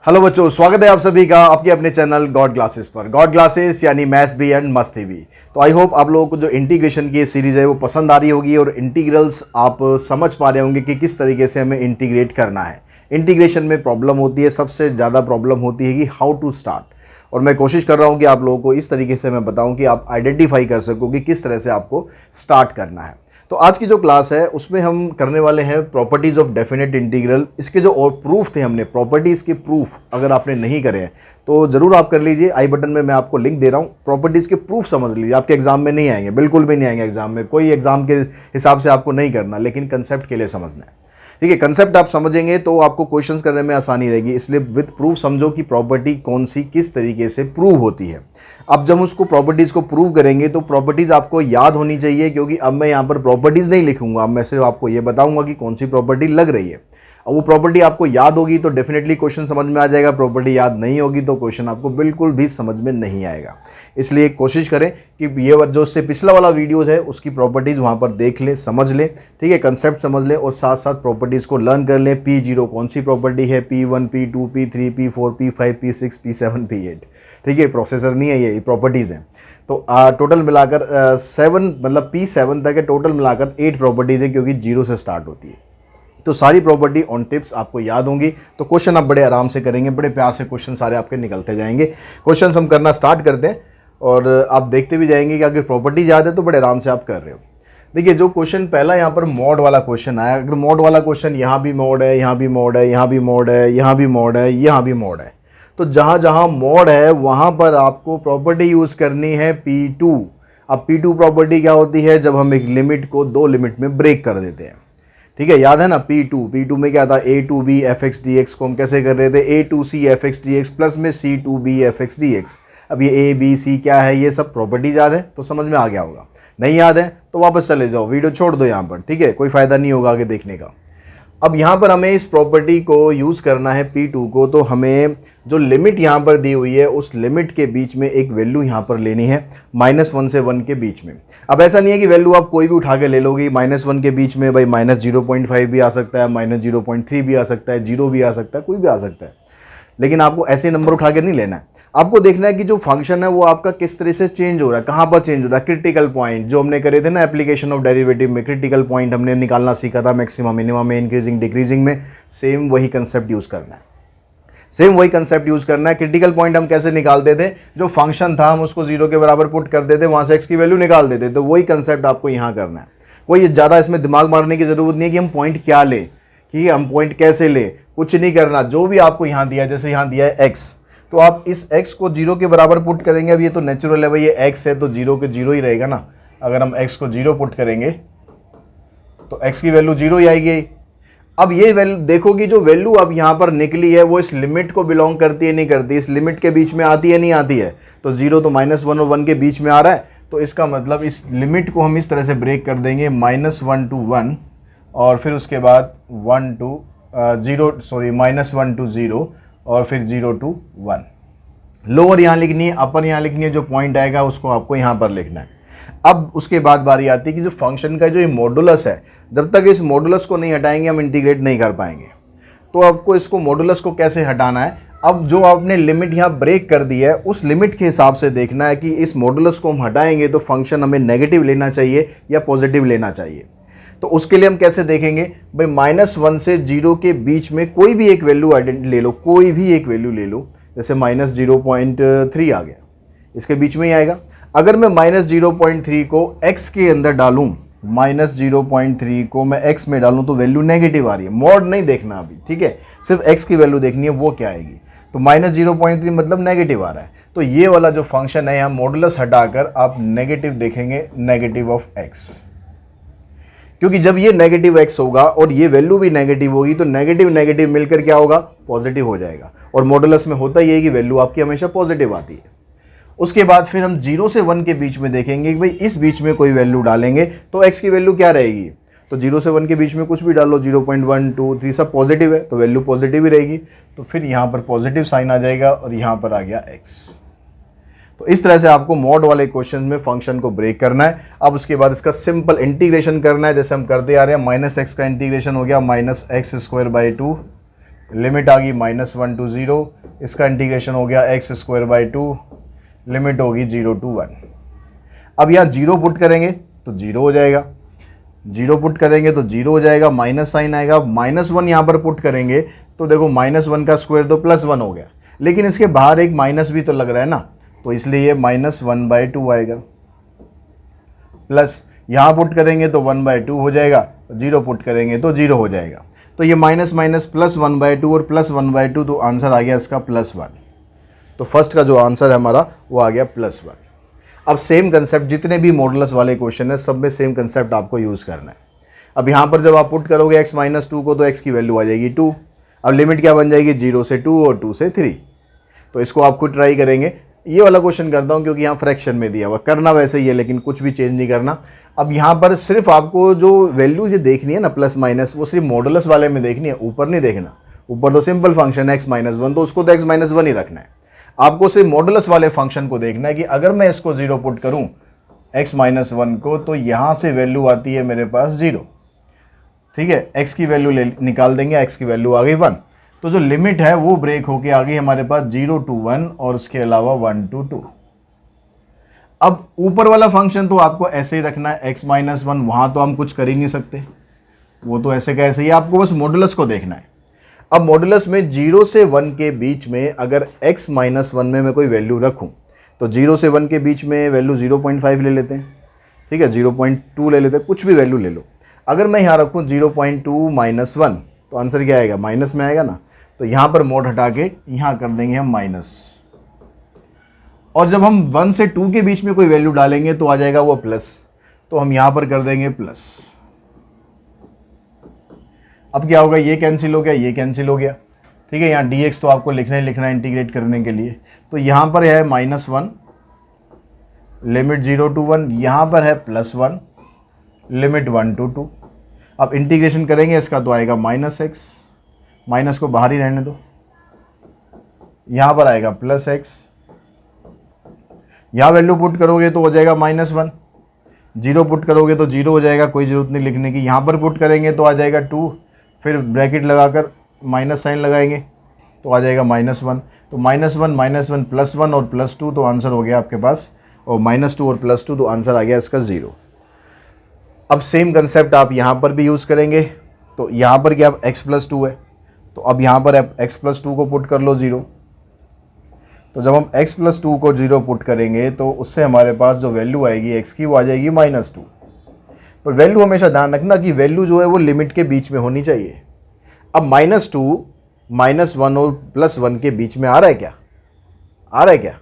Hello बच्चों, स्वागत है आप सभी का आपके अपने चैनल गॉड क्लासेस पर। गॉड क्लासेस यानी मैथ्स भी एंड मस्ती भी। तो आई होप आप लोगों को जो इंटीग्रेशन की सीरीज़ है वो पसंद आ रही होगी और इंटीग्रल्स आप समझ पा रहे होंगे कि किस तरीके से हमें इंटीग्रेट करना है। इंटीग्रेशन में प्रॉब्लम होती है, सबसे ज़्यादा प्रॉब्लम होती है कि हाउ टू स्टार्ट। और मैं कोशिश कर रहा हूँ कि आप लोगों को इस तरीके से मैं बताऊँ कि आप आइडेंटिफाई कर सको कि किस तरह से आपको स्टार्ट करना है। तो आज की जो क्लास है उसमें हम करने वाले हैं प्रॉपर्टीज़ ऑफ डेफिनेट इंटीग्रल। इसके जो और प्रूफ थे, हमने प्रॉपर्टीज़ के प्रूफ अगर आपने नहीं करे हैं तो ज़रूर आप कर लीजिए। आई बटन में मैं आपको लिंक दे रहा हूँ, प्रॉपर्टीज़ के प्रूफ समझ लीजिए। आपके एग्जाम में नहीं आएंगे, बिल्कुल भी नहीं आएंगे एग्जाम में, कोई एग्जाम के हिसाब से आपको नहीं करना, लेकिन कंसेप्ट के लिए समझना है। ठीक है, कंसेप्ट आप समझेंगे तो आपको क्वेश्चंस करने में आसानी रहेगी। इसलिए विद प्रूफ समझो कि प्रॉपर्टी कौन सी किस तरीके से प्रूव होती है। अब जब उसको प्रॉपर्टीज़ को प्रूव करेंगे तो प्रॉपर्टीज़ आपको याद होनी चाहिए, क्योंकि अब मैं यहाँ पर प्रॉपर्टीज़ नहीं लिखूंगा, अब मैं सिर्फ आपको ये बताऊंगा कि कौन सी प्रॉपर्टी लग रही है। और वो प्रॉपर्टी आपको याद होगी तो डेफिनेटली क्वेश्चन समझ में आ जाएगा। प्रॉपर्टी याद नहीं होगी तो क्वेश्चन आपको बिल्कुल भी समझ में नहीं आएगा। इसलिए कोशिश करें कि ये जो उससे पिछला वाला वीडियोज़ है उसकी प्रॉपर्टीज़ वहाँ पर देख लें, समझ लें। ठीक है, कंसेप्ट समझ लें और साथ साथ प्रॉपर्टीज़ को लर्न कर लें। P0 कौन सी प्रॉपर्टी है, P1 P2 P3 P4 P5 P6 P7 P8। ठीक है, प्रोसेसर नहीं है, ये प्रॉपर्टीज़ हैं। तो टोटल मिलाकर 7 मतलब P7 तक है, टोटल मिलाकर 8 प्रॉपर्टीज़ है, क्योंकि 0 से स्टार्ट होती है। तो सारी प्रॉपर्टी ऑन टिप्स आपको याद होंगी तो क्वेश्चन आप बड़े आराम से करेंगे, बड़े प्यार से क्वेश्चन सारे आपके निकलते जाएंगे। क्वेश्चन हम करना स्टार्ट करते हैं और आप देखते भी जाएंगे कि अगर प्रॉपर्टी याद है तो बड़े आराम से आप कर रहे हो। देखिए, जो क्वेश्चन पहला यहाँ पर मॉड वाला क्वेश्चन आया, अगर मॉड वाला क्वेश्चन यहाँ भी मॉड है, यहाँ भी मॉड है, यहाँ भी मॉड है, यहाँ भी मॉड है, यहाँ भी मॉड है, तो जहाँ जहाँ मॉड है वहाँ पर आपको प्रॉपर्टी यूज़ करनी है P2। अब P2 प्रॉपर्टी क्या होती है, जब हम एक लिमिट को 2 लिमिट में ब्रेक कर देते हैं। ठीक है, याद है ना, P2 में क्या था, A2B fx dx को हम कैसे कर रहे थे, A2C fx dx प्लस में C2B fx dx। अब ये A B C क्या है, ये सब प्रॉपर्टी याद है तो समझ में आ गया होगा। नहीं याद है तो वापस चले जाओ, वीडियो छोड़ दो यहाँ पर। ठीक है, कोई फ़ायदा नहीं होगा आगे देखने का। अब यहाँ पर हमें इस प्रॉपर्टी को यूज़ करना है P2 को, तो हमें जो लिमिट यहाँ पर दी हुई है उस लिमिट के बीच में एक वैल्यू यहाँ पर लेनी है -1 से 1 के बीच में। अब ऐसा नहीं है कि वैल्यू आप कोई भी उठा के ले लोगे, -1 के बीच में भाई -0.5 भी आ सकता है, -0.3 भी आ सकता है, 0 भी आ सकता है, कोई भी आ सकता है, लेकिन आपको ऐसे नंबर उठा के नहीं लेना है। आपको देखना है कि जो फंक्शन है वो आपका किस तरह से चेंज हो रहा है, कहाँ पर चेंज हो रहा है। क्रिटिकल पॉइंट जो हमने करे थे ना एप्लीकेशन ऑफ डेरिवेटिव में, क्रिटिकल पॉइंट हमने निकालना सीखा था मैक्सिमम मिनिमम में, इंक्रीजिंग डिक्रीजिंग में। सेम वही कंसेप्ट यूज़ करना है, सेम वही कंसेप्ट यूज़ करना है। क्रिटिकल पॉइंट हम कैसे निकालते थे, जो फंक्शन था हम उसको 0 के बराबर पुट कर देते, वहाँ से एक्स की वैल्यू निकाल देते। तो वही कंसेप्ट आपको यहाँ करना है। कोई ज़्यादा इसमें दिमाग मारने की ज़रूरत नहीं है कि हम पॉइंट क्या लें, कि हम पॉइंट कैसे लें, कुछ नहीं करना। जो भी आपको यहाँ दिया है, जैसे यहाँ दिया है एक्स, तो आप इस x को 0 के बराबर पुट करेंगे। अब ये तो नेचुरल है भाई, ये x है तो 0 के 0 ही रहेगा ना। अगर हम x को 0 पुट करेंगे तो x की वैल्यू 0 ही आएगी। अब ये वैल्यू देखो कि जो वैल्यू अब यहाँ पर निकली है वो इस लिमिट को बिलोंग करती है नहीं करती, इस लिमिट के बीच में आती है नहीं आती है। तो 0 तो -1 और 1 के बीच में आ रहा है, तो इसका मतलब इस लिमिट को हम इस तरह से ब्रेक कर देंगे, -1 to 1 और फिर उसके बाद -1 to 0 और फिर 0 to 1। लोअर यहाँ लिखनी है, अपर यहाँ लिखनी है, जो पॉइंट आएगा उसको आपको यहाँ पर लिखना है। अब उसके बाद बारी आती है कि जो फंक्शन का जो ये मॉडुलस है, जब तक इस मॉडुलस को नहीं हटाएंगे हम इंटीग्रेट नहीं कर पाएंगे। तो आपको इसको मॉडुलस को कैसे हटाना है, अब जो आपने लिमिट यहाँ ब्रेक कर दी है उस लिमिट के हिसाब से देखना है कि इस मॉडुलस को हम हटाएंगे तो फंक्शन हमें नेगेटिव लेना चाहिए या पॉजिटिव लेना चाहिए। तो उसके लिए हम कैसे देखेंगे भाई, -1 से 0 के बीच में कोई भी एक वैल्यू ले लो, कोई भी एक वैल्यू ले लो। जैसे -0.3 आ गया, इसके बीच में ही आएगा। अगर मैं -0.3 को x के अंदर डालूं, -0.3 को मैं x में डालूं तो वैल्यू नेगेटिव आ रही है। मॉड नहीं देखना अभी, ठीक है, सिर्फ x की वैल्यू देखनी है वो क्या आएगी। तो -0.3 मतलब नेगेटिव आ रहा है। तो ये वाला जो फंक्शन है यहाँ मॉडुलस हटाकर आप नेगेटिव देखेंगे, नेगेटिव ऑफ x, क्योंकि जब ये नेगेटिव x होगा और ये वैल्यू भी नेगेटिव होगी तो नेगेटिव नेगेटिव मिलकर क्या होगा, पॉजिटिव हो जाएगा। और मॉडुलस में होता ही है कि वैल्यू आपकी हमेशा पॉजिटिव आती है। उसके बाद फिर हम 0 से 1 के बीच में देखेंगे कि भाई इस बीच में कोई वैल्यू डालेंगे तो x की वैल्यू क्या रहेगी। तो 0 से 1 के बीच में कुछ भी डालो, 0.1 2 3 सब पॉजिटिव है तो वैल्यू पॉजिटिव ही रहेगी। तो फिर यहाँ पर पॉजिटिव साइन आ जाएगा और यहाँ पर आ गया x। तो इस तरह से आपको मॉड वाले क्वेश्चन में फंक्शन को ब्रेक करना है। अब उसके बाद इसका सिंपल इंटीग्रेशन करना है, जैसे हम करते आ रहे हैं। -x का इंटीग्रेशन हो गया -x² 2 लिमिट आ गई -1 to 0, इसका इंटीग्रेशन हो गया x²/2, लिमिट होगी 0 to 1। अब यहाँ 0 पुट करेंगे तो 0 हो जाएगा, 0 पुट करेंगे तो 0 हो जाएगा, माइनस साइन आएगा, -1 यहाँ पर पुट करेंगे तो देखो -1 का स्क्वायर तो +1 हो गया, लेकिन इसके बाहर एक माइनस भी तो लग रहा है ना, तो इसलिए ये -1/2 आएगा, प्लस यहाँ पुट करेंगे तो 1/2 हो जाएगा, 0 पुट करेंगे तो 0 हो जाएगा। तो ये माइनस माइनस प्लस 1/2 और प्लस 1/2, तो आंसर आ गया इसका +1। तो फर्स्ट का जो आंसर है हमारा वो आ गया +1। अब सेम कंसेप्ट जितने भी मॉडुलस वाले क्वेश्चन है सब में सेम कंसेप्ट आपको यूज़ करना है। अब यहाँ पर जब आप पुट करोगे x - 2 को तो x की वैल्यू आ जाएगी 2। अब लिमिट क्या बन जाएगी 0 से 2 और 2 से 3। तो इसको आप खुद ट्राई करेंगे। ये वाला क्वेश्चन करता हूँ क्योंकि यहाँ फ्रैक्शन में दिया हुआ, करना वैसे ही है लेकिन कुछ भी चेंज नहीं करना। अब यहाँ पर सिर्फ आपको जो वैल्यू ये देखनी है ना प्लस माइनस, वो सिर्फ मॉडुलस वाले में देखनी है, ऊपर नहीं देखना। ऊपर तो सिंपल फंक्शन है x - 1, तो उसको तो x - 1 ही रखना है। आपको सिर्फ मॉडुलस वाले फंक्शन को देखना है कि अगर मैं इसको 0 पुट करूं x - 1 को, तो यहाँ से वैल्यू आती है मेरे पास 0, ठीक है। x की वैल्यू निकाल देंगे, x की वैल्यू आ गई 1, तो जो लिमिट है वो ब्रेक होके आ गई हमारे पास 0 to 1 और उसके अलावा 1 to 2। अब ऊपर वाला फंक्शन तो आपको ऐसे ही रखना है, x - 1, वहाँ तो हम कुछ कर ही नहीं सकते, वो तो ऐसे कैसे ही, आपको बस मॉडुलस को देखना है। अब मॉडुलस में 0 से 1 के बीच में अगर x - 1 में मैं कोई वैल्यू रखूं, तो 0 से 1 के बीच में वैल्यू 0.5 ले लेते हैं, ठीक है, 0.2 ले लेते हैं, कुछ भी वैल्यू ले लो। अगर मैं यहाँ रखूँ 0.2 - 1, तो आंसर क्या आएगा, माइनस में आएगा ना। तो यहाँ पर मोड हटा के यहाँ कर देंगे हम माइनस, और जब हम 1 से 2 के बीच में कोई वैल्यू डालेंगे तो आ जाएगा वो प्लस, तो हम यहाँ पर कर देंगे प्लस। अब क्या होगा, ये कैंसिल हो गया, ये कैंसिल हो गया, ठीक है। यहाँ dx तो आपको लिखना ही लिखना है इंटीग्रेट करने के लिए, तो यहाँ पर है -1 लिमिट 0 to 1, यहाँ पर है +1 लिमिट 1 to 2। अब इंटीग्रेशन करेंगे इसका तो आएगा -x, माइनस को बाहर ही रहने दो, यहाँ पर आएगा +x, यहाँ वैल्यू पुट करोगे तो हो जाएगा -1, 0 पुट करोगे तो 0 हो जाएगा, कोई ज़रूरत नहीं लिखने की। यहाँ पर पुट करेंगे तो आ जाएगा 2, फिर ब्रैकेट लगाकर माइनस साइन लगाएंगे तो आ जाएगा -1, तो -1 +1 और +2, तो आंसर हो गया आपके पास, और -2 और +2, तो आंसर आ गया इसका 0। अब सेम कंसेप्ट आप यहाँ पर भी यूज़ करेंगे। तो यहाँ पर क्या x + 2 है, तो अब यहाँ पर आप x + 2 को पुट कर लो 0। तो जब हम x + 2 को 0 पुट करेंगे तो उससे हमारे पास जो वैल्यू आएगी x की वो आ जाएगी -2। पर वैल्यू हमेशा ध्यान रखना कि वैल्यू जो है वो लिमिट के बीच में होनी चाहिए। अब -2 -1 और +1 के बीच में आ रहा है क्या, आ रहा है क्या,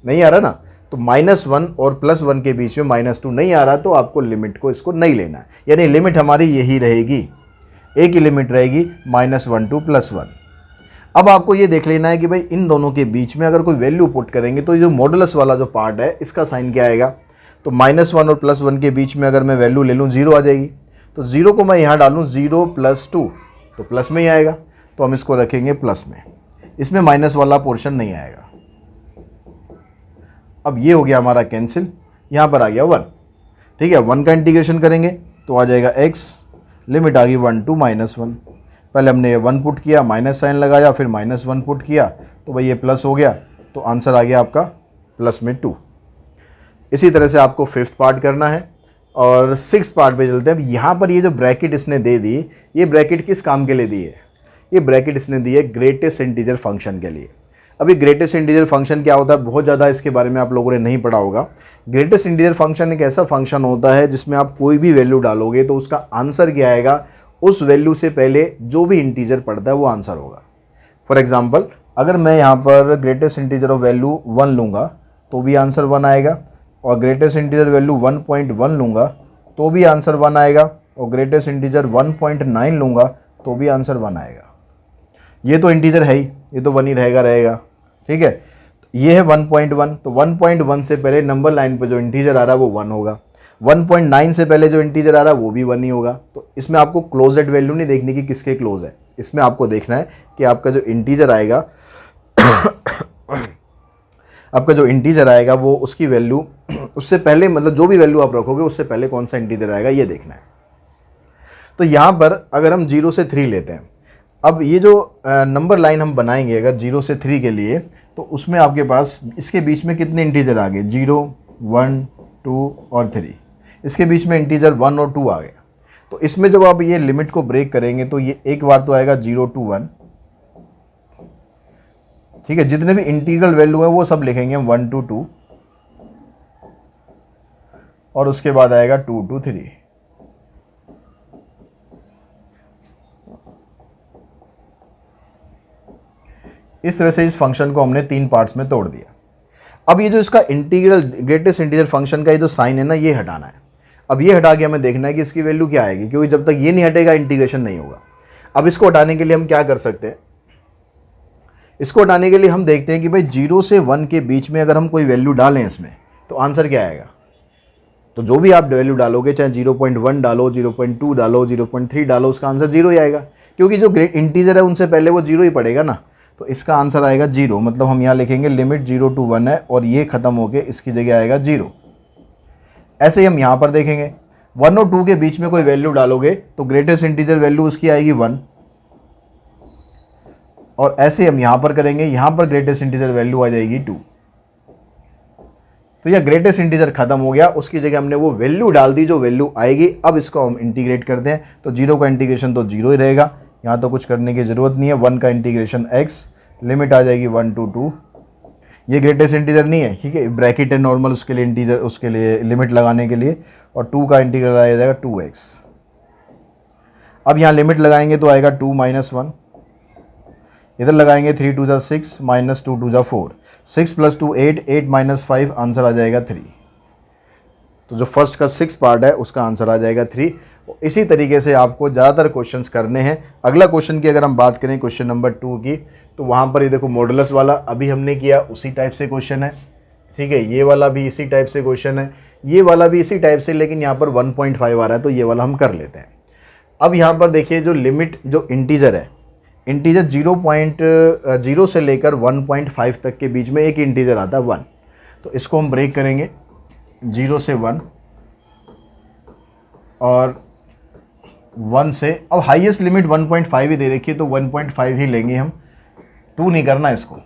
नहीं आ रहा ना। तो -1 और +1 के बीच में -2 नहीं आ रहा, तो आपको लिमिट को इसको नहीं लेना है, यानी लिमिट हमारी यही रहेगी, एक ही लिमिट रहेगी -1 to +1। अब आपको ये देख लेना है कि भाई इन दोनों के बीच में अगर कोई वैल्यू पुट करेंगे तो ये जो मॉडुलस वाला जो पार्ट है इसका साइन क्या आएगा। तो -1 और +1 के बीच में अगर मैं वैल्यू ले लूँ 0 आ जाएगी, तो 0 को मैं यहाँ डालूँ 0 + 2, तो प्लस में ही आएगा, तो हम इसको रखेंगे प्लस में, इसमें माइनस वाला पोर्शन नहीं आएगा। अब ये हो गया हमारा कैंसिल, यहाँ पर आ गया 1, ठीक है। 1 का इंटीग्रेशन करेंगे तो आ जाएगा x, लिमिट आ गई 1 to -1। पहले हमने ये 1 पुट किया, माइनस साइन लगाया, फिर -1 पुट किया, तो भाई ये प्लस हो गया, तो आंसर आ गया आपका +2। इसी तरह से आपको 5th पार्ट करना है और 6th पार्ट पे चलते हैं। अब यहाँ पर ये जो ब्रैकेट इसने दे दी, ये ब्रैकेट किस काम के लिए दी है, ये ब्रैकेट इसने दी है ग्रेटेस्ट इंटीजर फंक्शन के लिए। अभी ग्रेटेस्ट इंटीजर फंक्शन क्या होता है, बहुत ज़्यादा इसके बारे में आप लोगों ने नहीं पढ़ा होगा। ग्रेटेस्ट इंटीजर फंक्शन एक ऐसा फंक्शन होता है जिसमें आप कोई भी वैल्यू डालोगे तो उसका आंसर क्या आएगा, उस वैल्यू से पहले जो भी इंटीजर पड़ता है वो आंसर होगा। फॉर एग्जांपल, अगर मैं यहाँ पर ग्रेटेस्ट इंटीजर ऑफ वैल्यू 1 लूँगा तो भी आंसर 1 आएगा, और ग्रेटेस्ट इंटीजर वैल्यू 1.1 लूँगा तो भी आंसर 1 आएगा, और ग्रेटेस्ट इंटीजर 1.9 लूँगा तो भी आंसर 1 आएगा। ये तो इंटीजर है ही, ये तो 1 ही रहेगा, ठीक है। ये है 1.1, तो 1.1 से पहले नंबर लाइन पर जो इंटीजर आ रहा है वो 1 होगा, 1.9 से पहले जो इंटीजर आ रहा है वो भी 1 ही होगा। तो इसमें आपको क्लोजेड वैल्यू नहीं देखनी कि किसके क्लोज है, इसमें आपको देखना है कि आपका जो इंटीजर आएगा आपका जो इंटीजर आएगा वो उसकी वैल्यू उससे पहले, मतलब जो भी वैल्यू आप रखोगे उससे पहले कौन सा इंटीजर आएगा ये देखना है। तो यहाँ पर अगर हम 0 से 3 लेते हैं, अब ये जो नंबर लाइन हम बनाएंगे अगर 0 से 3 के लिए, तो उसमें आपके पास इसके बीच में कितने इंटीजर आ गए, 0, 1, 2 और 3। इसके बीच में इंटीजर 1 और 2 आ गए। तो इसमें जब आप ये लिमिट को ब्रेक करेंगे तो ये एक बार तो आएगा 0 to 1, ठीक है। जितने भी इंटीग्रल वैल्यू है वो सब लिखेंगे हम 1 to 2, और उसके बाद आएगा 2 to 3। इस तरह से इस फंक्शन को हमने 3 पार्ट्स में तोड़ दिया। अब ये जो इसका इंटीग्रल ग्रेटेस्ट इंटीजर फंक्शन का ये जो साइन है ना, ये हटाना है। अब ये हटा के हमें देखना है कि इसकी वैल्यू क्या आएगी, क्योंकि जब तक ये नहीं हटेगा इंटीग्रेशन नहीं होगा। अब इसको हटाने के लिए हम क्या कर सकते हैं, इसको हटाने के लिए हम देखते हैं कि भाई 0 से 1 के बीच में अगर हम कोई वैल्यू डालें इसमें, तो आंसर क्या आएगा। तो जो भी आप वैल्यू डालोगे, चाहे 0.1 डालो, 0.2 डालो, 0.3 डालो, उसका आंसर 0 ही आएगा, क्योंकि जो ग्रेट इंटीजर है उनसे पहले वो 0 ही पड़ेगा ना। तो इसका आंसर आएगा 0। मतलब हम यहाँ लिखेंगे लिमिट 0 to 1 है, और ये ख़त्म होके इसकी जगह आएगा 0। ऐसे ही हम यहाँ पर देखेंगे 1 और 2 के बीच में कोई वैल्यू डालोगे तो ग्रेटेस्ट इंटीजर वैल्यू उसकी आएगी 1, और ऐसे हम यहाँ पर करेंगे, यहाँ पर ग्रेटेस्ट इंटीजर वैल्यू आ जाएगी 2। तो यह ग्रेटेस्ट इंटीजर खत्म हो गया, उसकी जगह हमने वो वैल्यू डाल दी जो वैल्यू आएगी। अब इसको हम इंटीग्रेट करते हैं, तो 0 का इंटीग्रेशन तो 0 ही रहेगा, यहाँ तो कुछ करने की ज़रूरत नहीं है। 1 का इंटीग्रेशन x, लिमिट आ जाएगी 1 to 2। ये ग्रेटेस्ट इंटीजर नहीं है, ठीक है, ब्रैकेट है नॉर्मल उसके लिए, इंटीजर उसके लिए लिमिट लगाने के लिए। और 2 का इंटीग्रल आ जाएगा 2x। अब यहाँ लिमिट लगाएंगे तो आएगा 2 - 1, इधर लगाएंगे 3 2 6 -2 2 4, 6 + 2 8, 8 - 5, आंसर आ जाएगा 3। तो जो फर्स्ट का 6 पार्ट है उसका आंसर आ जाएगा 3। इसी तरीके से आपको ज़्यादातर क्वेश्चंस करने हैं। अगला क्वेश्चन की अगर हम बात करें क्वेश्चन नंबर 2 की, तो वहाँ पर ये देखो मॉडुलस वाला अभी हमने किया, उसी टाइप से क्वेश्चन है, ठीक है। ये वाला भी इसी टाइप से क्वेश्चन है, ये वाला भी इसी टाइप से, लेकिन यहाँ पर 1.5 आ रहा है, तो ये वाला हम कर लेते हैं। अब यहाँ पर देखिए जो लिमिट, जो इंटीजर है, इंटीजर 0 से लेकर 1.5 तक के बीच में एक इंटीजर आता है 1। तो इसको हम ब्रेक करेंगे 0 से 1 और 1 से, अब हाईएस्ट लिमिट 1.5 ही दे रखी है तो 1.5 ही लेंगे हम, 2 नहीं करना इसको,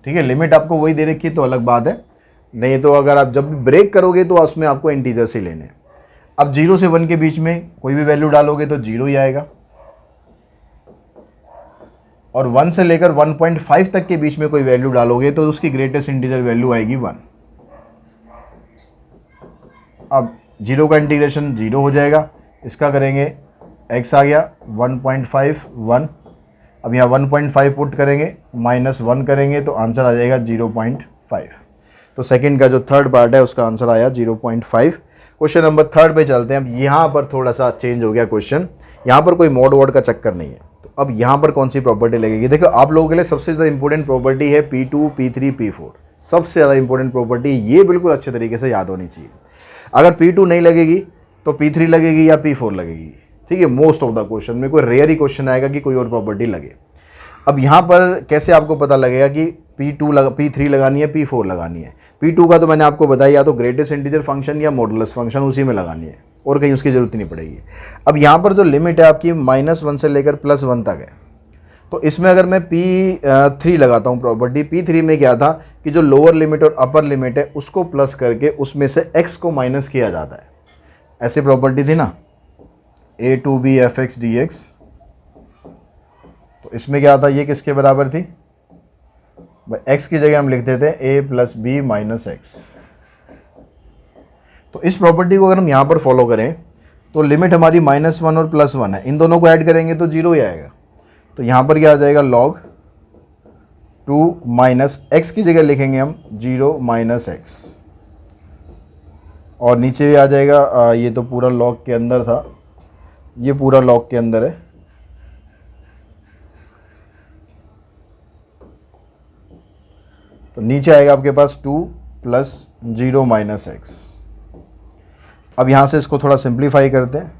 ठीक है। लिमिट आपको वही दे रखी है तो अलग बात है, नहीं तो अगर आप जब ब्रेक करोगे तो उसमें आपको इंटीजर से लेने हैं। अब 0 से 1 के बीच में कोई भी वैल्यू डालोगे तो 0 ही आएगा, और 1 से लेकर 1.5 तक के बीच में कोई वैल्यू डालोगे तो उसकी ग्रेटेस्ट इंटीजर वैल्यू आएगी 1। अब 0 का इंटीग्रेशन 0 हो जाएगा, इसका करेंगे x आ गया 1.5 1। अब यहाँ 1.5 पुट करेंगे, -1 करेंगे तो आंसर आ जाएगा 0.5। तो सेकंड का जो थर्ड पार्ट है उसका आंसर आया 0.5। क्वेश्चन नंबर 3 पे चलते हैं। अब यहाँ पर थोड़ा सा चेंज हो गया क्वेश्चन, यहाँ पर कोई मोड वोड का चक्कर नहीं है। तो अब यहाँ पर कौन सी प्रॉपर्टी लगेगी, देखो आप लोगों के लिए सबसे ज़्यादा इंपॉर्टेंट प्रॉपर्टी है P2 P3 P4, सबसे ज़्यादा इंपॉर्टेंट प्रॉपर्टी, ये बिल्कुल अच्छे तरीके से याद होनी चाहिए। अगर P2 नहीं लगेगी तो P3 लगेगी या P4 लगेगी, ठीक है। मोस्ट ऑफ द क्वेश्चन में कोई रेयर ही क्वेश्चन आएगा कि कोई और प्रॉपर्टी लगे। अब यहाँ पर कैसे आपको पता लगेगा कि P3 लगानी है, P4 लगानी है। P2 का तो मैंने आपको बताया, या तो ग्रेटेस्ट इंटीजर फंक्शन या मॉडुलस फंक्शन, उसी में लगानी है, और कहीं उसकी ज़रूरत नहीं पड़ेगी। अब यहाँ पर जो लिमिट है आपकी -1 से लेकर +1 तक है, तो इसमें अगर मैं P3 लगाता हूँ प्रॉपर्टी, P3 में क्या था कि जो लोअर लिमिट और अपर लिमिट है उसको प्लस करके उसमें से x को माइनस किया जाता है, ऐसी प्रॉपर्टी थी ना, a to b fx dx। तो इसमें क्या था, ये किसके बराबर थी, x की जगह हम लिखते थे a + b - x। तो इस प्रॉपर्टी को अगर हम यहाँ पर फॉलो करें तो लिमिट हमारी -1 और +1 है, इन दोनों को ऐड करेंगे तो 0 ही आएगा। तो यहाँ पर क्या आ जाएगा, log 2 - x की जगह लिखेंगे हम 0 - x, और नीचे भी आ जाएगा, ये तो पूरा log के अंदर था, ये पूरा log के अंदर है, तो नीचे आएगा आपके पास 2 + 0 - x। अब यहाँ से इसको थोड़ा सिंप्लीफाई करते हैं,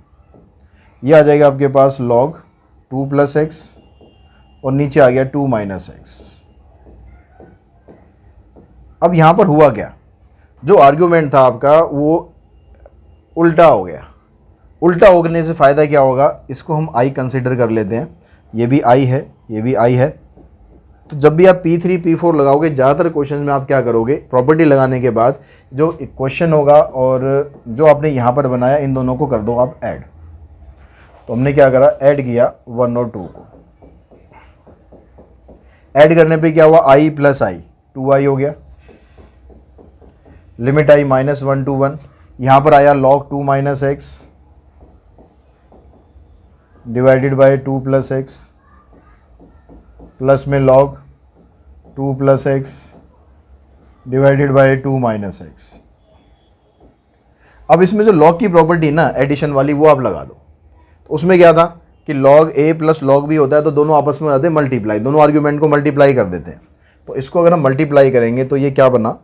ये आ जाएगा आपके पास log 2 + x, और नीचे आ गया 2 - x। अब यहाँ पर हुआ क्या, जो आर्ग्यूमेंट था आपका वो उल्टा हो गया। उल्टा होने से फ़ायदा क्या होगा, इसको हम i कंसिडर कर लेते हैं, ये भी i है, ये भी i है। तो जब भी आप P3 P4 लगाओगे, ज़्यादातर क्वेश्चन में आप क्या करोगे, प्रॉपर्टी लगाने के बाद जो क्वेश्चन होगा और जो आपने यहाँ पर बनाया, इन दोनों को कर दो आप ऐड। तो हमने क्या करा, ऐड किया 1 और 2 को। ऐड करने पे क्या हुआ, i प्लस आई 2i हो गया। लिमिट आई -1 to 1, यहाँ पर आया log 2 minus x divided by 2 plus x plus में log 2 plus x divided by 2 minus x. अब इसमें जो log की प्रॉपर्टी ना एडिशन वाली, वो आप लगा दो। तो उसमें क्या था कि log a plus log b होता है, तो दोनों आपस में हो जाते हैं मल्टीप्लाई, दोनों आर्ग्यूमेंट को मल्टीप्लाई कर देते हैं। तो इसको अगर हम मल्टीप्लाई करेंगे तो ये क्या बना,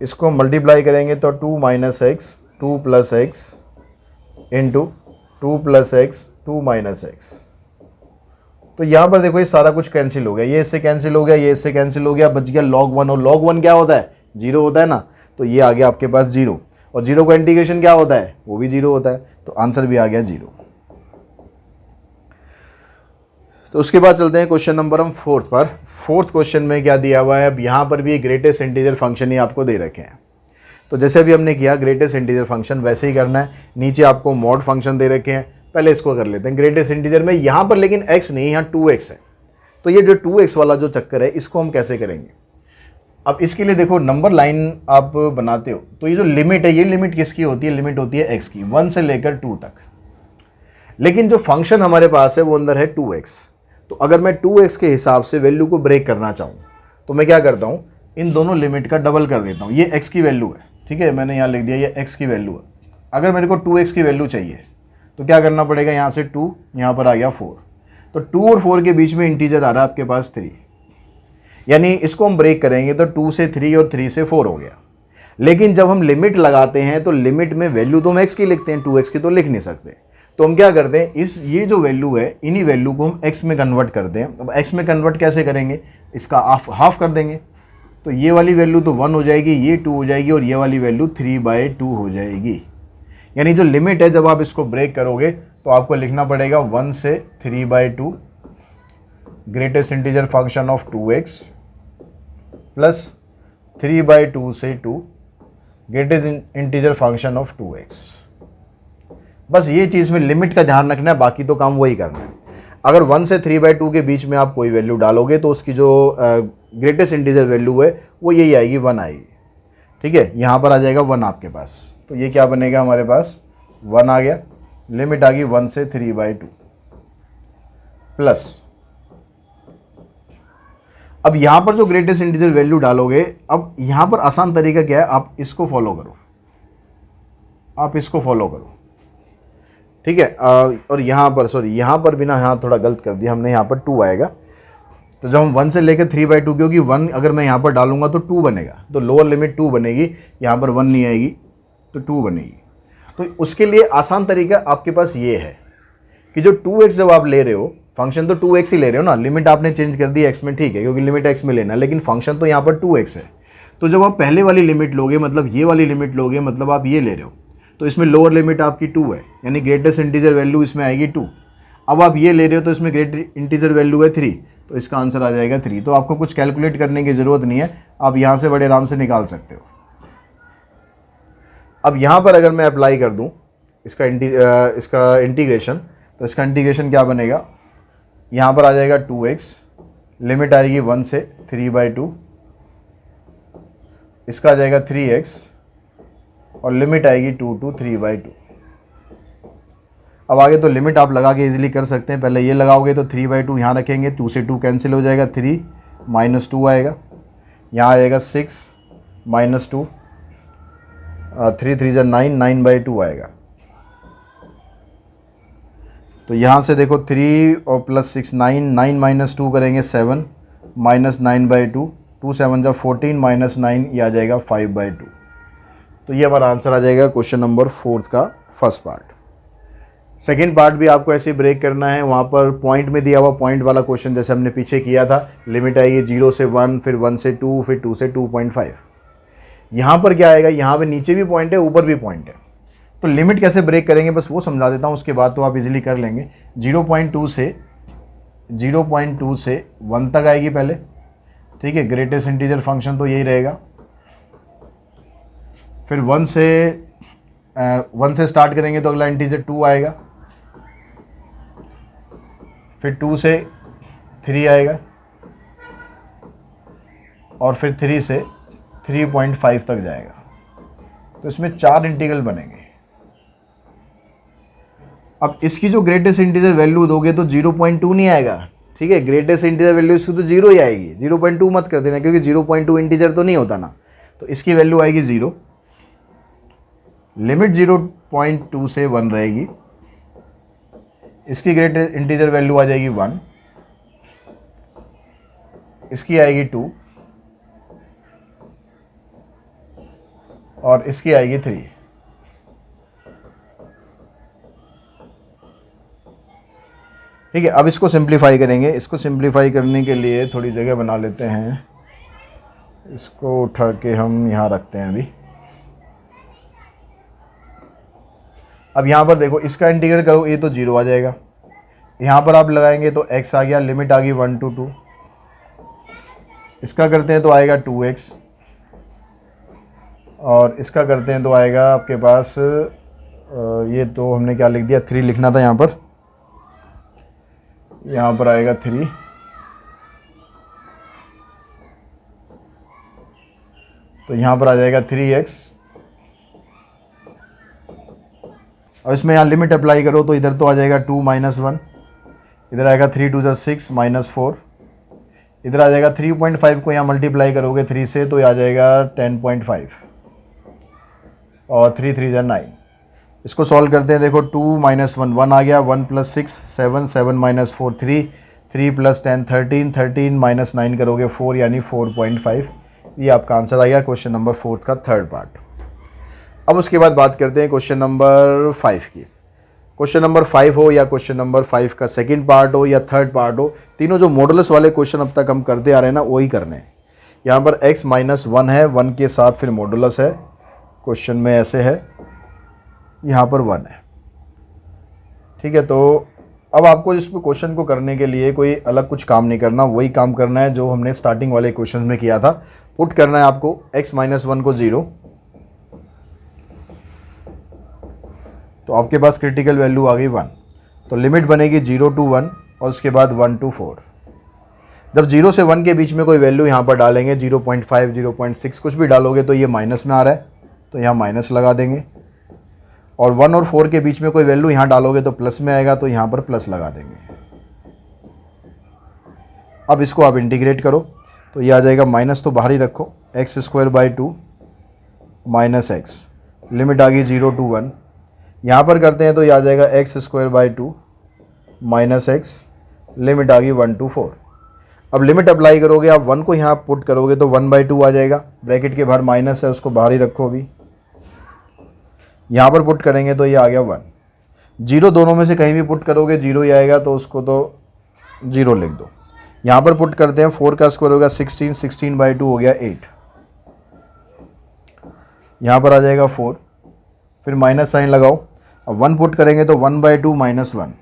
इसको मल्टीप्लाई करेंगे तो 2 minus x 2 plus x into 2 plus x 2 minus x. तो यहाँ पर देखो ये सारा कुछ कैंसिल हो गया, ये इससे कैंसिल हो गया, ये इससे कैंसिल हो गया, बच गया log 1। और log 1 क्या होता है, 0 होता है ना। तो ये आ गया आपके पास 0, और 0 का इंटीग्रेशन क्या होता है, वो भी 0 होता है। तो आंसर भी आ गया 0। तो उसके बाद चलते हैं क्वेश्चन नंबर हम 4th पर। 4th क्वेश्चन में क्या दिया हुआ है, अब यहाँ पर भी ग्रेटेस्ट इंटीजर फंक्शन ही आपको दे रखे हैं। तो जैसे अभी हमने किया ग्रेटेस्ट इंटीजर फंक्शन, वैसे ही करना है। नीचे आपको मॉड फंक्शन दे रखे हैं, पहले इसको कर लेते हैं ग्रेटेस्ट इंटीजर में। यहाँ पर लेकिन x नहीं, यहाँ 2x है। तो ये जो 2x वाला जो चक्कर है, इसको हम कैसे करेंगे। अब इसके लिए देखो, नंबर लाइन आप बनाते हो तो ये जो लिमिट है, ये लिमिट किसकी होती है, लिमिट होती है x की, 1 से लेकर 2 तक। लेकिन जो फंक्शन हमारे पास है वो अंदर है 2x। तो अगर मैं 2x के हिसाब से वैल्यू को ब्रेक करना चाहूँ तो मैं क्या करता हूँ, इन दोनों लिमिट का डबल कर देता हूँ। ये x की वैल्यू है, ठीक है, मैंने यहाँ लिख दिया ये x की वैल्यू है। अगर मेरे को 2x की वैल्यू चाहिए तो क्या करना पड़ेगा, यहाँ से 2, यहाँ पर आ गया 4। तो 2 और 4 के बीच में इंटीजर आ रहा है आपके पास 3, यानी इसको हम ब्रेक करेंगे तो 2 से 3 और 3 से 4 हो गया। लेकिन जब हम लिमिट लगाते हैं तो लिमिट में वैल्यू तो हम x की लिखते हैं, 2x की तो लिख नहीं सकते। तो हम क्या करते हैं, ये जो वैल्यू है, इन्हीं वैल्यू को हम x में कन्वर्ट करते हैं। अब x में कन्वर्ट कैसे करेंगे, इसका हाफ कर देंगे। तो ये वाली वैल्यू तो 1 हो जाएगी, ये 2 हो जाएगी, और ये वाली वैल्यू 3/2 हो जाएगी। यानी जो लिमिट है, जब आप इसको ब्रेक करोगे तो आपको लिखना पड़ेगा 1 से 3/2 greatest integer function of 2x plus 3/2 से 2 greatest integer function of 2x। बस ये चीज़ में लिमिट का ध्यान रखना है, बाकी तो काम वही करना है। अगर 1 से 3/2 के बीच में आप कोई वैल्यू डालोगे तो उसकी जो ग्रेटेस्ट इंटीजर वैल्यू है वो यही आएगी, 1 आएगी। ठीक है, यहाँ पर आ जाएगा 1 आपके पास। तो ये क्या बनेगा हमारे पास, 1 आ गया, लिमिट आ गई 1 से 3/2 प्लस। अब यहाँ पर जो ग्रेटेस्ट इंटीजर वैल्यू डालोगे, अब यहाँ पर आसान तरीका क्या है, आप इसको फॉलो करो, आप इसको फॉलो करो, ठीक है। और यहाँ पर सॉरी, यहाँ पर भी ना, यहाँ थोड़ा गलत कर दिया हमने, यहाँ पर 2 आएगा। तो जब हम 1 से लेकर 3/2, क्योंकि 1 अगर मैं यहाँ पर डालूंगा तो 2 बनेगा, तो लोअर लिमिट 2 बनेगी, यहाँ पर 1 नहीं आएगी तो 2 बनेगी। तो उसके लिए आसान तरीका आपके पास ये है कि जो 2x जब आप ले रहे हो, फंक्शन तो 2x ही ले रहे हो ना, लिमिट आपने चेंज कर दी x में, ठीक है, क्योंकि लिमिट x में लेना, लेकिन फंक्शन तो यहाँ पर 2x है। तो जब आप पहले वाली लिमिट लोगे, मतलब ये वाली लिमिट लोगे, मतलब आप ये ले रहे हो, तो इसमें लोअर लिमिट आपकी 2 है, यानी ग्रेटेस्ट इंटीजर वैल्यू इसमें आएगी 2। अब आप ये ले रहे हो तो इसमें ग्रेटेस्ट इंटीजर वैल्यू है 3, तो इसका आंसर आ जाएगा 3। तो आपको कुछ कैलकुलेट करने की ज़रूरत नहीं है, आप यहाँ से बड़े आराम से निकाल सकते हो। अब यहाँ पर अगर मैं अप्लाई कर दूँ इसका इंटीग्रेशन, तो इसका इंटीग्रेशन क्या बनेगा, यहाँ पर आ जाएगा 2x, लिमिट आएगी 1 से 3/2, इसका आ जाएगा 3x, और लिमिट आएगी 2 to 3/2। अब आगे तो लिमिट आप लगा के इजीली कर सकते हैं। पहले ये लगाओगे तो 3/2 यहाँ रखेंगे, 2 से 2 कैंसिल हो जाएगा, 3 - 2 आएगा, यहाँ आएगा 6 - 2, 3 3 जा 9, 9/2 आएगा। तो यहाँ से देखो 3 और प्लस 6 9, 9 - 2 करेंगे 7, -9/2, 2 7 जा 14, -9, ये आ जाएगा 5/2। तो ये हमारा आंसर आ जाएगा क्वेश्चन नंबर 4 का फर्स्ट पार्ट। सेकेंड पार्ट भी आपको ऐसे ब्रेक करना है, वहाँ पर पॉइंट में दिया हुआ पॉइंट वाला क्वेश्चन जैसे हमने पीछे किया था, लिमिट आएगी 0 से 1, फिर 1 से 2, फिर 2 से 2.5। यहाँ पर क्या आएगा, यहाँ पे नीचे भी पॉइंट है, ऊपर भी पॉइंट है। तो लिमिट कैसे ब्रेक करेंगे बस वो समझा देता हूँ, उसके बाद तो आप इजीली कर लेंगे। 0.2 से 1 तक आएगी पहले, ठीक है, ग्रेटेस्ट इंटीजर फंक्शन तो यही रहेगा। फिर 1 से स्टार्ट करेंगे तो अगला इंटीजर 2 आएगा, फिर 2 से 3 आएगा, और फिर 3 से 3.5 तक जाएगा। तो इसमें 4 इंटीग्रल बनेंगे। अब इसकी जो ग्रेटेस्ट इंटीजर वैल्यू दोगे तो 0.2 नहीं आएगा, ठीक है, ग्रेटेस्ट इंटीजर वैल्यू इसकी तो 0 ही आएगी, 0.2 मत कर देना क्योंकि 0.2 इंटीजर तो नहीं होता ना, तो इसकी वैल्यू आएगी 0। लिमिट 0.2 से 1 रहेगी, इसकी ग्रेटेस्ट इंटीजर वैल्यू आ जाएगी 1, इसकी आएगी 2 और इसकी आएगी 3। ठीक है, अब इसको सिंप्लीफाई करेंगे। इसको सिंप्लीफाई करने के लिए थोड़ी जगह बना लेते हैं, इसको उठा के हम यहाँ रखते हैं अभी। अब यहाँ पर देखो इसका इंटीग्रेट करो, ये तो 0 आ जाएगा, यहाँ पर आप लगाएंगे तो x आ गया, लिमिट आ गई 1 to 2। इसका करते हैं तो आएगा 2x, और इसका करते हैं तो आएगा आपके पास ये तो हमने क्या लिख दिया, 3 लिखना था, यहाँ पर आएगा 3, तो यहाँ पर आ जाएगा 3x। और इसमें यहाँ लिमिट अप्लाई करो तो इधर तो आ जाएगा 2 - 1, इधर आएगा 3 2 6 -4, इधर आ जाएगा 3.5 को यहाँ मल्टीप्लाई करोगे 3 से तो ये आ जाएगा 10.5, और 3 3 9। इसको सॉल्व करते हैं, देखो 2 - 1 1 आ गया, 1 + 6 7 7 - 4 3 3 + 10 13 13 - 9 करोगे 4 यानी 4.5। ये आपका आंसर आ गया क्वेश्चन नंबर 4 का थर्ड पार्ट। अब उसके बाद बात करते हैं क्वेश्चन नंबर 5 की। क्वेश्चन नंबर 5 हो या क्वेश्चन नंबर 5 का सेकंड पार्ट हो या थर्ड पार्ट हो, तीनों जो मॉडुलस वाले क्वेश्चन अब तक हम करते आ रहे हैं ना वही करने हैं। यहाँ पर x - 1 है, 1 के साथ फिर मॉडुलस है, क्वेश्चन में ऐसे है, यहाँ पर 1 है, ठीक है। तो अब आपको इस क्वेश्चन को करने के लिए कोई अलग कुछ काम नहीं करना, वही काम करना है जो हमने स्टार्टिंग वाले क्वेश्चन में किया था। पुट करना है आपको x - 1 को 0, तो आपके पास क्रिटिकल वैल्यू आ गई 1, तो लिमिट बनेगी 0 to 1 और उसके बाद 1 to 4। जब 0 से 1 के बीच में कोई वैल्यू यहाँ पर डालेंगे, 0.5 0.6 कुछ भी डालोगे तो ये माइनस में आ रहा है तो यहाँ माइनस लगा देंगे, और 1 और 4 के बीच में कोई वैल्यू यहाँ डालोगे तो प्लस में आएगा तो यहाँ पर प्लस लगा देंगे। अब इसको आप इंटीग्रेट करो तो ये आ जाएगा, माइनस तो बाहर ही रखो, x² - x, लिमिट आ गई 0 to 1। यहाँ पर करते हैं तो ये आ जाएगा x² - x, लिमिट आ गई 1 to 4। अब लिमिट अप्लाई करोगे, आप 1 को यहाँ पुट करोगे तो 1/2 आ जाएगा, ब्रैकेट के बाहर माइनस है उसको बाहर ही रखो अभी। यहाँ पर पुट करेंगे तो ये आ गया 1, 0 दोनों में से कहीं भी पुट करोगे 0 ही आएगा तो उसको तो 0 लिख दो। यहाँ पर पुट करते हैं, 4 का स्क्वायर होगा 16, 16/2 हो गया 8, यहाँ पर आ जाएगा 4, फिर माइनस साइन लगाओ। अब 1 पुट करेंगे तो 1/2 - 1,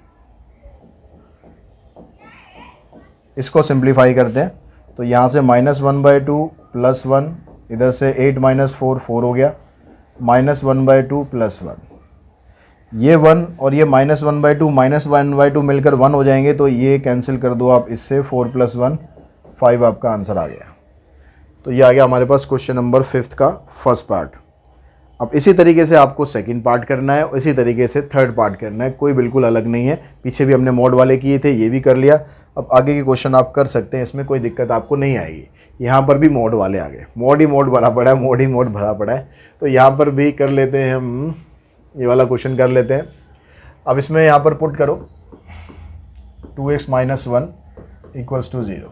इसको सिंप्लीफाई करते हैं तो यहाँ से -1/2 + 1, इधर से 8 - 4 4 हो गया, -1/2 + 1, ये 1 और ये -1/2 -1/2 मिलकर 1 हो जाएंगे तो ये कैंसिल कर दो आप इससे, 4 + 1 5 आपका आंसर आ गया। तो ये आ गया हमारे पास क्वेश्चन नंबर 5 का फर्स्ट पार्ट। अब इसी तरीके से आपको सेकंड पार्ट करना है और इसी तरीके से थर्ड पार्ट करना है, कोई बिल्कुल अलग नहीं है। पीछे भी हमने मोड वाले किए थे, ये भी कर लिया। अब आगे के क्वेश्चन आप कर सकते हैं, इसमें कोई दिक्कत आपको नहीं आएगी। यहाँ पर भी मोड वाले आ गए, मोड ही मोड भरा पड़ा है, मोड ही मोड भरा पड़ा है, तो यहाँ पर भी कर लेते हैं हम, ये वाला क्वेश्चन कर लेते हैं। अब इसमें यहाँ पर पुट करो 2x - 1 = 0,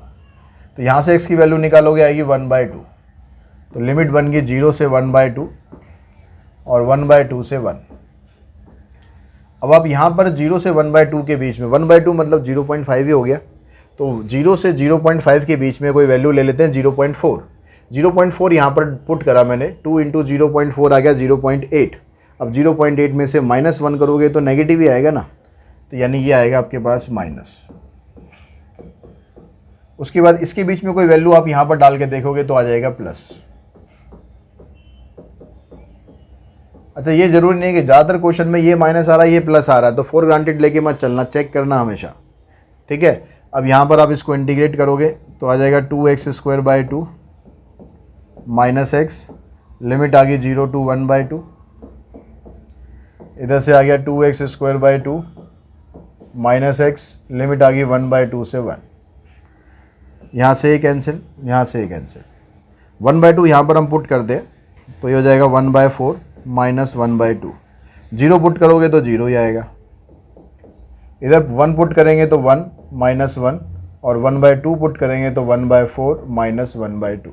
तो यहाँ से x की वैल्यू निकालोगे आएगी 1/2, तो लिमिट बन गई 0 से 1/2 और 1/2 से 1। अब आप यहाँ पर 0 से 1/2 के बीच में, 1/2 मतलब 0.5 ही हो गया, तो 0 से 0.5 के बीच में कोई वैल्यू ले लेते हैं 0.4। 0.4 यहाँ पर पुट करा मैंने, 2 × 0.4 आ गया 0.8। अब 0.8 में से -1 करोगे तो नेगेटिव ही आएगा ना, तो यानी ये आएगा आपके पास माइनस। उसके बाद इसके बीच में कोई वैल्यू आप यहाँ पर डाल के देखोगे तो आ जाएगा प्लस। अच्छा, ये जरूरी नहीं है कि ज़्यादातर क्वेश्चन में ये माइनस आ रहा है ये प्लस आ रहा है, तो फॉर ग्रांटेड लेके मत चलना, चेक करना हमेशा, ठीक है। अब यहाँ पर आप इसको इंटीग्रेट करोगे तो आ जाएगा 2x² - 2 माइनस एक्स, लिमिट आ गई 0 to 1/2, इधर से आ गया 2x² - 2 माइनस एक्स, लिमिट आ गई 1/2 से 1, यहाँ से ये कैंसिल, यहाँ से ये कैंसिल, 1/2 यहाँ पर हम पुट कर दें तो ये हो जाएगा 1/4 माइनस 1/2, 0 पुट करोगे तो 0 ही आएगा, इधर 1 पुट करेंगे तो 1 माइनस 1, और 1/2 पुट करेंगे तो 1/4 माइनस 1/2।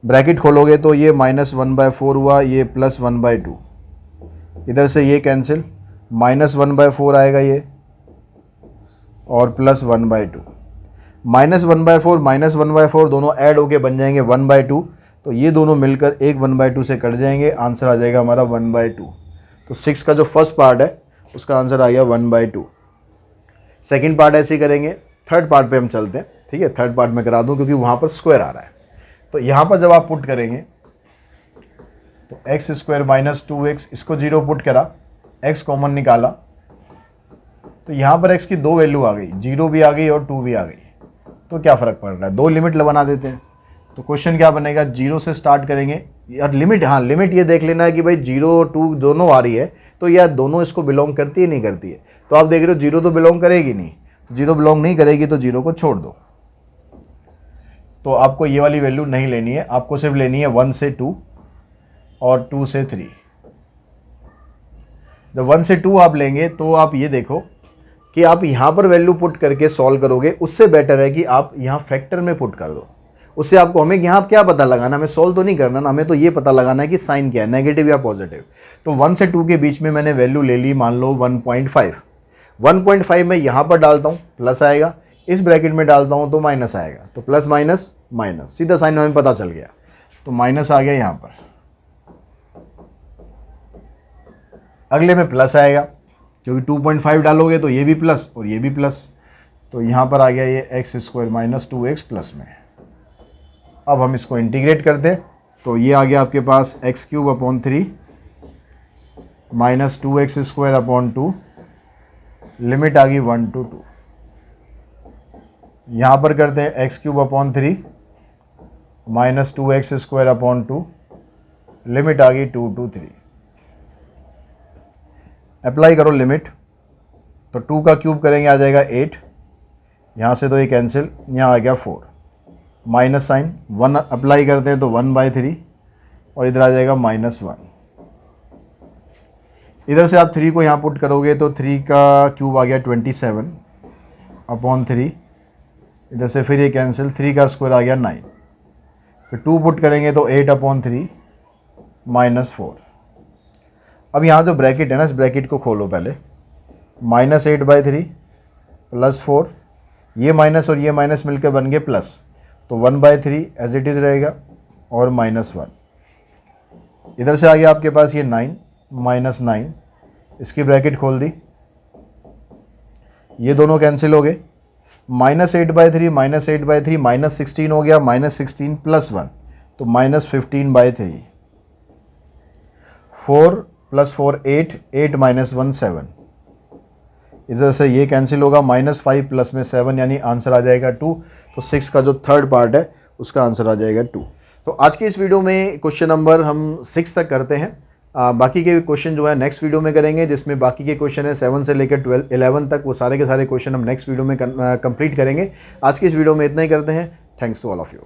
ब्रैकेट खोलोगे तो ये -1/4 हुआ, ये प्लस 1/2, इधर से ये कैंसिल, -1/4 आएगा ये, और प्लस 1/2, -1/4 माइनस 1/4 दोनों ऐड होके बन जाएंगे 1/2, तो ये दोनों मिलकर एक 1/2 से कट जाएंगे, आंसर आ जाएगा हमारा 1/2। तो 6 का जो फर्स्ट पार्ट है उसका आंसर आ गया 1/2। सेकंड पार्ट ऐसे ही करेंगे, थर्ड पार्ट पे हम चलते हैं, ठीक है। थर्ड पार्ट में करा दूं क्योंकि वहाँ पर स्क्वायर आ रहा है। तो यहाँ पर जब आप पुट करेंगे तो x² - 2x, इसको 0 पुट करा, x कॉमन निकाला, तो यहाँ पर x की दो वैल्यू आ गई, 0 भी आ गई और 2 भी आ गई, तो क्या फ़र्क पड़ रहा है, दो लिमिट बना देते हैं। तो क्वेश्चन क्या बनेगा, 0 से स्टार्ट करेंगे, यार लिमिट, हाँ लिमिट ये देख लेना है कि भाई 0 2 दोनों आ रही है, तो यार दोनों इसको बिलोंग करती है नहीं करती है, तो आप देख रहे हो 0 तो बिलोंग करेगी नहीं, 0 बिलोंग नहीं करेगी तो 0 को छोड़ दो। तो आपको ये वाली वैल्यू नहीं लेनी है, आपको सिर्फ लेनी है 1 से 2 और 2 से 3। जब 1 से 2 आप लेंगे तो आप ये देखो कि आप यहाँ पर वैल्यू पुट करके सॉल्व करोगे, उससे बेटर है कि आप यहाँ फैक्टर में पुट कर दो। उससे आपको, हमें यहाँ क्या पता लगाना, हमें सॉल्व तो नहीं करना ना, हमें तो ये पता लगाना है कि साइन क्या है, नेगेटिव या पॉजिटिव। तो 1 से 2 के बीच में मैंने वैल्यू ले ली, मान लो 1.5। 1.5 में यहाँ पर डालता हूँ प्लस आएगा, इस ब्रैकेट में डालता हूँ तो माइनस आएगा, तो प्लस माइनस माइनस, सीधा साइन हमें पता चल गया, तो माइनस आ गया यहाँ पर। अगले में प्लस आएगा क्योंकि 2.5 डालोगे तो ये भी प्लस और ये भी प्लस, तो यहाँ पर आ गया ये x² - 2x प्लस में। अब हम इसको इंटीग्रेट करते हैं तो ये आ गया आपके पास x³ - 2x² 2, लिमिट आ गई 1 to 2। यहाँ पर करते हैं x³ - 2x² 2, लिमिट आ गई 2 to 3। अप्लाई करो लिमिट, तो 2 का क्यूब करेंगे आ जाएगा 8, यहाँ से तो ये कैंसिल, यहाँ आ गया 4, माइनस साइन, 1 अप्लाई करते हैं तो 1/3, और इधर आ जाएगा -1। इधर से आप 3 को यहाँ पुट करोगे तो 3 का क्यूब आ गया 27/3, इधर से फिर ये कैंसिल, 3 का स्क्वायर आ गया 9, फिर 2 पुट करेंगे तो 8/3 -4। अब यहाँ जो ब्रैकेट है ना, इस ब्रैकेट को खोलो पहले, -8/3 + 4, ये माइनस और ये माइनस मिलकर बन गए प्लस, तो 1/3 एज इट इज़ रहेगा, और -1। इधर से आ गया आपके पास ये 9 -9, इसकी ब्रैकेट खोल दी, ये दोनों कैंसिल हो गए, -8/3 -16 हो गया, -16 + 1, तो -15/3, 4 + 4 8, 8 - 1 7, इधर से ये कैंसिल होगा, -5 प्लस में 7, यानी आंसर आ जाएगा 2। तो 6 का जो थर्ड पार्ट है उसका आंसर आ जाएगा 2। तो आज की इस वीडियो में क्वेश्चन नंबर हम 6 तक करते हैं, बाकी के क्वेश्चन जो है नेक्स्ट वीडियो में करेंगे, जिसमें बाकी के क्वेश्चन है 7 से लेकर 11 तक, वो सारे के सारे क्वेश्चन हम नेक्स्ट वीडियो में कंप्लीट करेंगे। आज की इस वीडियो में इतना ही करते हैं। Thanks to all of you.